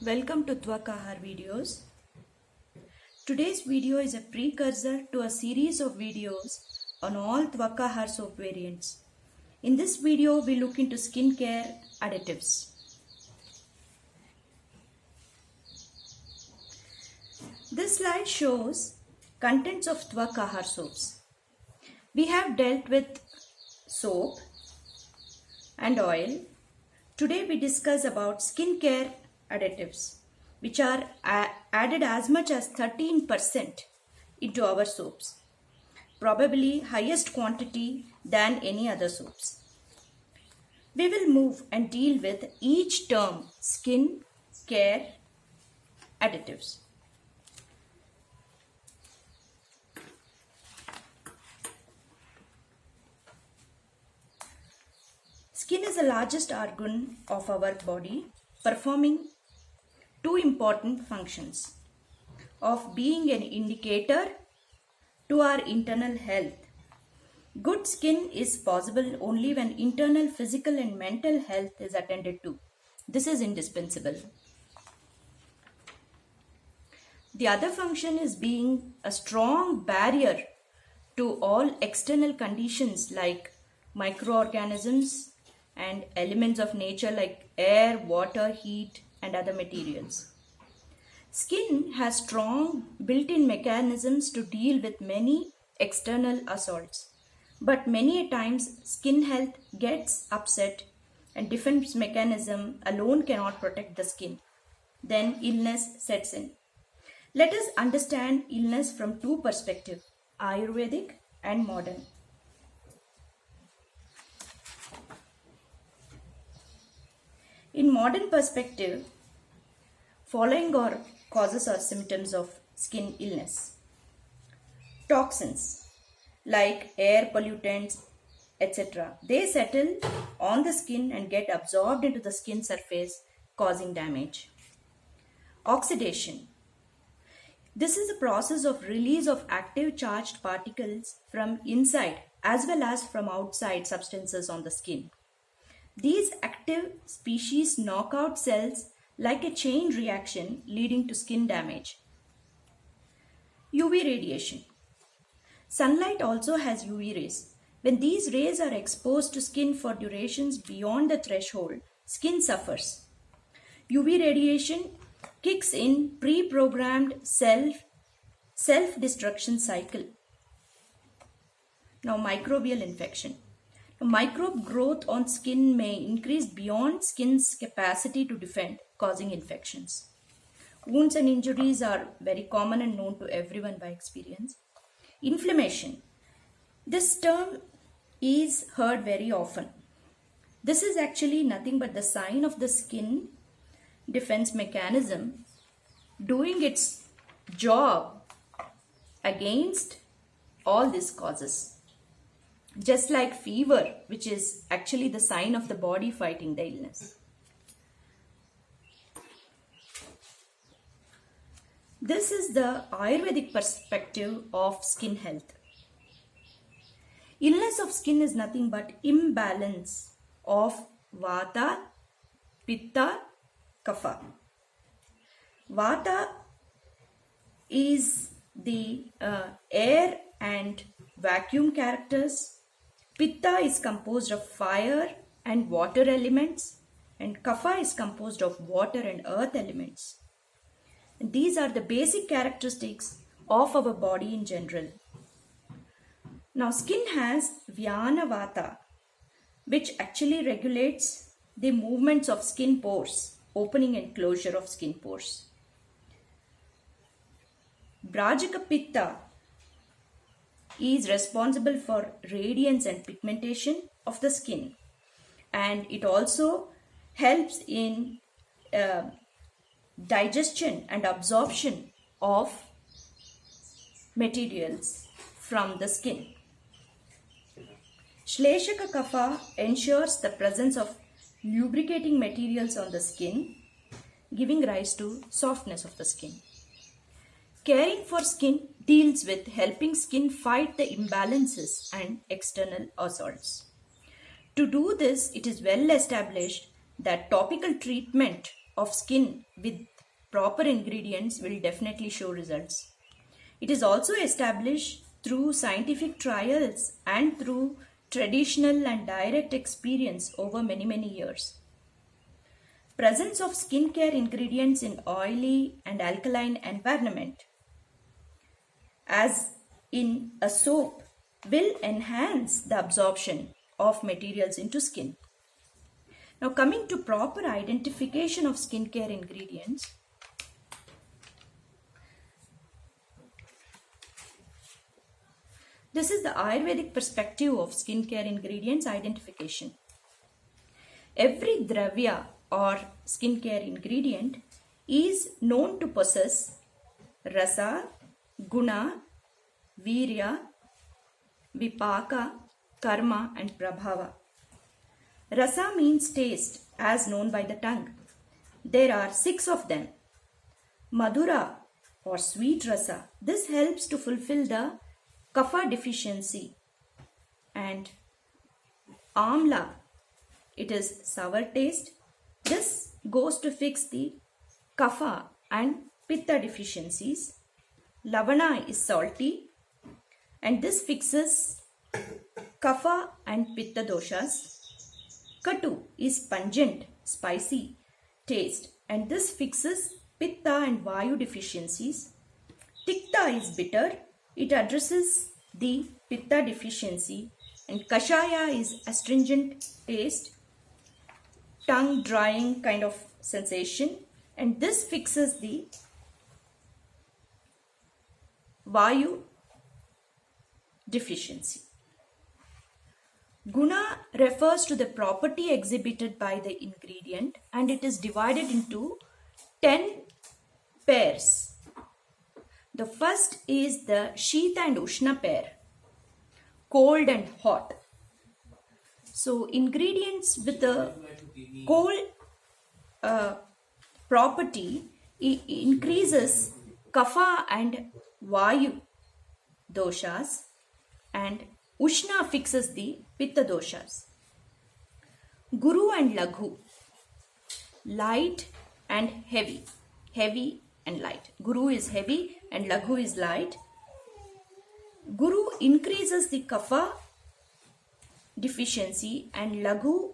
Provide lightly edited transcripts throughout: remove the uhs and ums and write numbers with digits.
Welcome to Tvakahar videos. Today's video is a precursor to a series of videos on all Tvakahar soap variants. In this video, we look into skincare additives. This slide shows contents of Tvakahar soaps. We have dealt with soap and oil. Today we discuss about skincare additives, which are added as much as 13% into our soaps, probably highest quantity than any other soaps. We will move and deal with each term, skin care additives. Skin is the largest organ of our body, performing two important functions of being an indicator to our internal health. Good skin is possible only when internal physical and mental health is attended to. This is indispensable. The other function is being a strong barrier to all external conditions like microorganisms and elements of nature like air, water, heat, and other materials. Skin has strong built-in mechanisms to deal with many external assaults, but many times skin health gets upset and defense mechanism alone cannot protect the skin. Then illness sets in. Let us understand illness from two perspectives, Ayurvedic and modern. In modern perspective, following are causes or symptoms of skin illness. Toxins like air pollutants, etc. They settle on the skin and get absorbed into the skin surface, causing damage. Oxidation. This is the process of release of active charged particles from inside as well as from outside substances on the skin. These active species knock out cells like a chain reaction leading to skin damage. UV radiation. Sunlight also has UV rays. When these rays are exposed to skin for durations beyond the threshold, skin suffers. UV radiation kicks in pre-programmed self-destruction cycle. Now, microbial infection. Microbe growth on skin may increase beyond skin's capacity to defend, causing infections. Wounds and injuries are very common and known to everyone by experience. Inflammation. This term is heard very often. This is actually nothing but the sign of the skin defense mechanism doing its job against all these causes. Just like fever, which is actually the sign of the body fighting the illness. This is the Ayurvedic perspective of skin health. Illness of skin is nothing but imbalance of Vata, Pitta, Kapha. Vata is the air and vacuum characters. Pitta is composed of fire and water elements, and Kapha is composed of water and earth elements. And these are the basic characteristics of our body in general. Now, skin has Vyana Vata, which actually regulates the movements of skin pores, opening and closure of skin pores. Brajaka Pitta is responsible for radiance and pigmentation of the skin, and it also helps in digestion and absorption of materials from the skin. Shleshaka Kapha ensures the presence of lubricating materials on the skin, giving rise to softness of the skin. Caring for skin deals with helping skin fight the imbalances and external assaults. To do this, it is well established that topical treatment of skin with proper ingredients will definitely show results. It is also established through scientific trials and through traditional and direct experience over many years. Presence of skincare ingredients in oily and alkaline environment, as in a soap, will enhance the absorption of materials into skin. Now, coming to proper identification of skincare ingredients, this is the Ayurvedic perspective of skincare ingredients identification. Every dravya or skincare ingredient is known to possess rasa, guna, virya, vipaka, karma and prabhava. Rasa means taste as known by the tongue. There are 6 of them. Madhura or sweet rasa. This helps to fulfill the kapha deficiency. And amla, it is sour taste. This goes to fix the kapha and pitta deficiencies. Lavana is salty and this fixes kapha and pitta doshas. Katu is pungent, spicy taste and this fixes pitta and vayu deficiencies. Tikta is bitter. It addresses the pitta deficiency. And kashaya is astringent taste, tongue drying kind of sensation, and this fixes the vayu deficiency. Guna refers to the property exhibited by the ingredient and it is divided into 10 pairs. The first is the Shita and Ushna pair, cold and hot. So ingredients with the cold property increases kapha and vayu doshas and Ushna fixes the pitta doshas. Guru and Laghu, light and heavy, heavy and light. Guru is heavy and Laghu is light. Guru increases the kapha deficiency and Laghu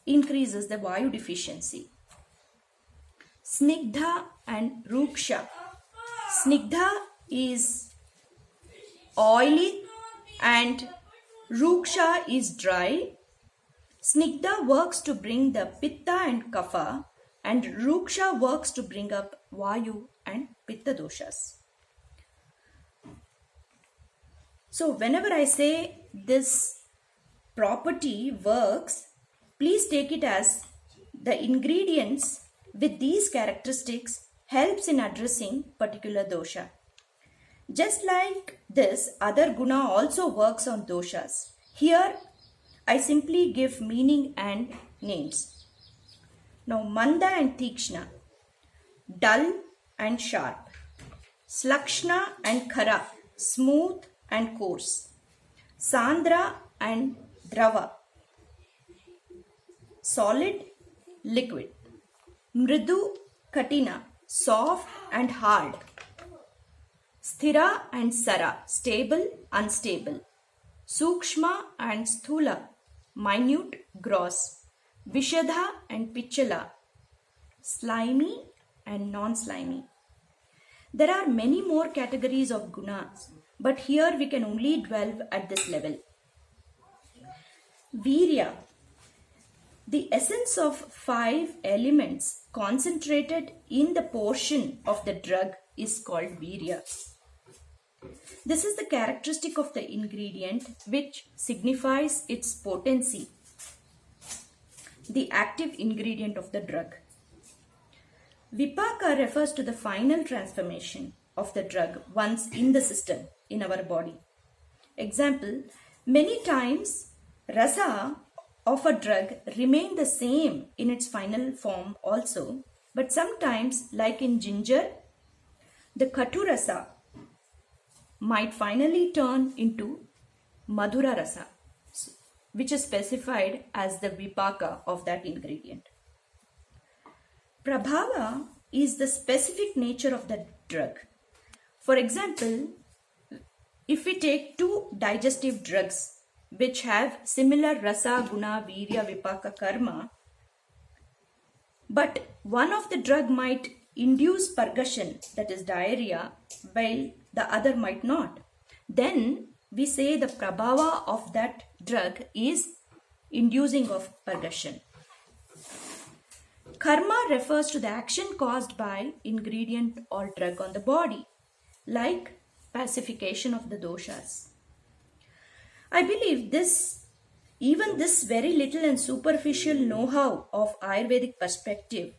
increases the vayu deficiency. Snigdha and Ruksha. Snigdha is oily and Ruksha is dry. Snigdha works to bring the pitta and kapha and Ruksha works to bring up vayu and pitta doshas. So whenever I say this property works, please take it as the ingredients with these characteristics helps in addressing particular dosha. Just like this, other guna also works on doshas. Here, I simply give meaning and names. Now, manda and tikshna, dull and sharp. Slakshna and khara, smooth and coarse. Sandra and drava, solid, liquid. Mridu, katina, soft and hard. Sthira and Sara, stable, unstable. Sukshma and Sthula, minute, gross. Vishadha and Pichala, slimy and non-slimy. There are many more categories of gunas, but here we can only dwell at this level. Virya, the essence of 5 elements concentrated in the portion of the drug is called virya. This is the characteristic of the ingredient which signifies its potency, the active ingredient of the drug. Vipaka refers to the final transformation of the drug once in the system, in our body. Example, many times rasa of a drug remain the same in its final form also, but sometimes, like in ginger, the katu rasa might finally turn into madhura rasa, which is specified as the vipaka of that ingredient. Prabhava is the specific nature of the drug. For example, if we take two digestive drugs which have similar rasa, guna, virya, vipaka, karma, but one of the drug might induce purgation, that is diarrhea, while the other might not, then we say the prabhava of that drug is inducing of purgation. Karma refers to the action caused by ingredient or drug on the body, like pacification of the doshas. I believe even this very little and superficial know-how of Ayurvedic perspective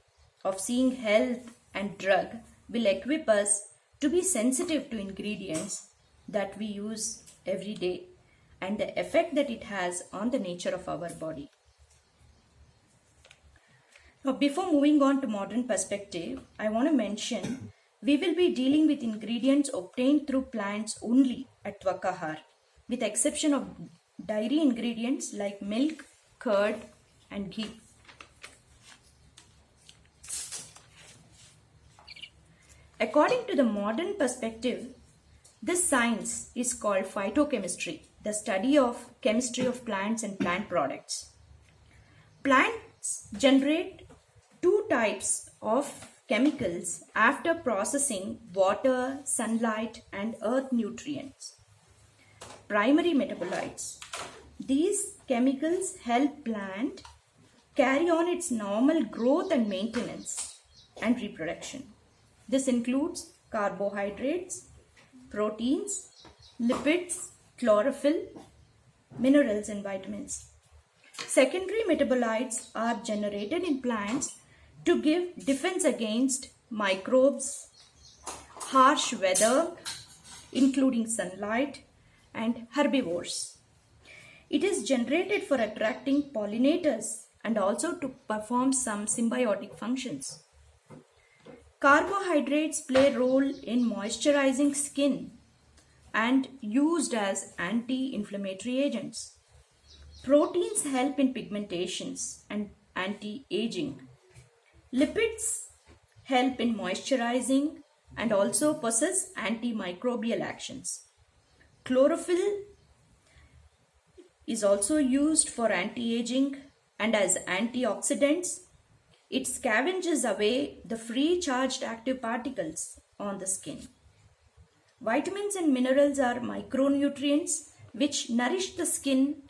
of seeing health and drug will equip us to be sensitive to ingredients that we use every day and the effect that it has on the nature of our body. Now, before moving on to modern perspective, I want to mention we will be dealing with ingredients obtained through plants only at Tvakahar, with the exception of dairy ingredients like milk, curd, and ghee. According to the modern perspective, this science is called phytochemistry, the study of chemistry of plants and plant products. Plants generate two types of chemicals after processing water, sunlight, and earth nutrients. Primary metabolites. These chemicals help plant carry on its normal growth and maintenance and reproduction. This includes carbohydrates, proteins, lipids, chlorophyll, minerals, and vitamins. Secondary metabolites are generated in plants to give defense against microbes, harsh weather, including sunlight, and herbivores. It is generated for attracting pollinators and also to perform some symbiotic functions. Carbohydrates play a role in moisturizing skin and used as anti-inflammatory agents. Proteins help in pigmentations and anti-aging. Lipids help in moisturizing and also possess antimicrobial actions. Chlorophyll is also used for anti-aging and as antioxidants. It scavenges away the free charged active particles on the skin. Vitamins and minerals are micronutrients which nourish the skin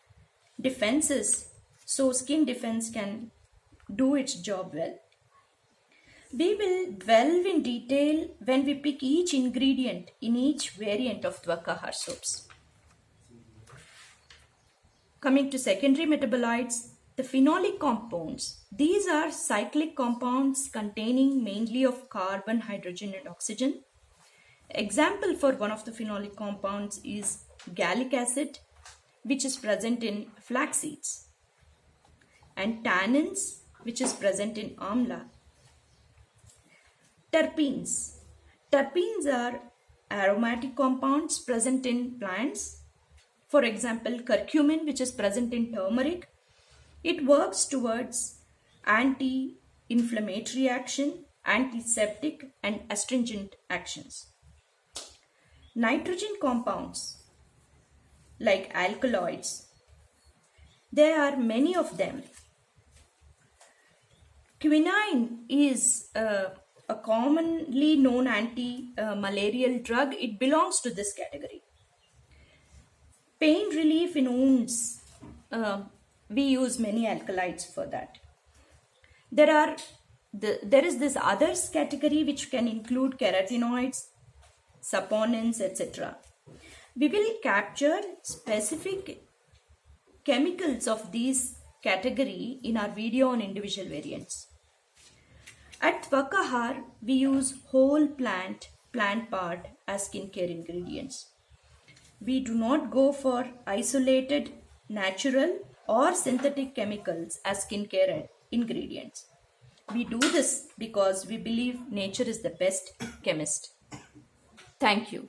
defenses so skin defense can do its job well. We will delve in detail when we pick each ingredient in each variant of Tvakahar soaps. Coming to secondary metabolites, the phenolic compounds. These are cyclic compounds containing mainly of carbon, hydrogen, and oxygen. Example for one of the phenolic compounds is gallic acid, which is present in flax seeds, and tannins, which is present in amla. Terpenes. Terpenes are aromatic compounds present in plants. For example, curcumin, which is present in turmeric. It works towards anti-inflammatory action, antiseptic, and astringent actions. Nitrogen compounds like alkaloids. There are many of them. Quinine is a commonly known anti-malarial drug. It belongs to this category. Pain relief in wounds. We use many alkaloids for that. There is this others category which can include carotenoids, saponins, etc. We will capture specific chemicals of these category in our video on individual variants. At Tvakahar, we use whole plant part as skincare ingredients. We do not go for isolated, natural or synthetic chemicals as skincare ingredients. We do this because we believe nature is the best chemist. Thank you.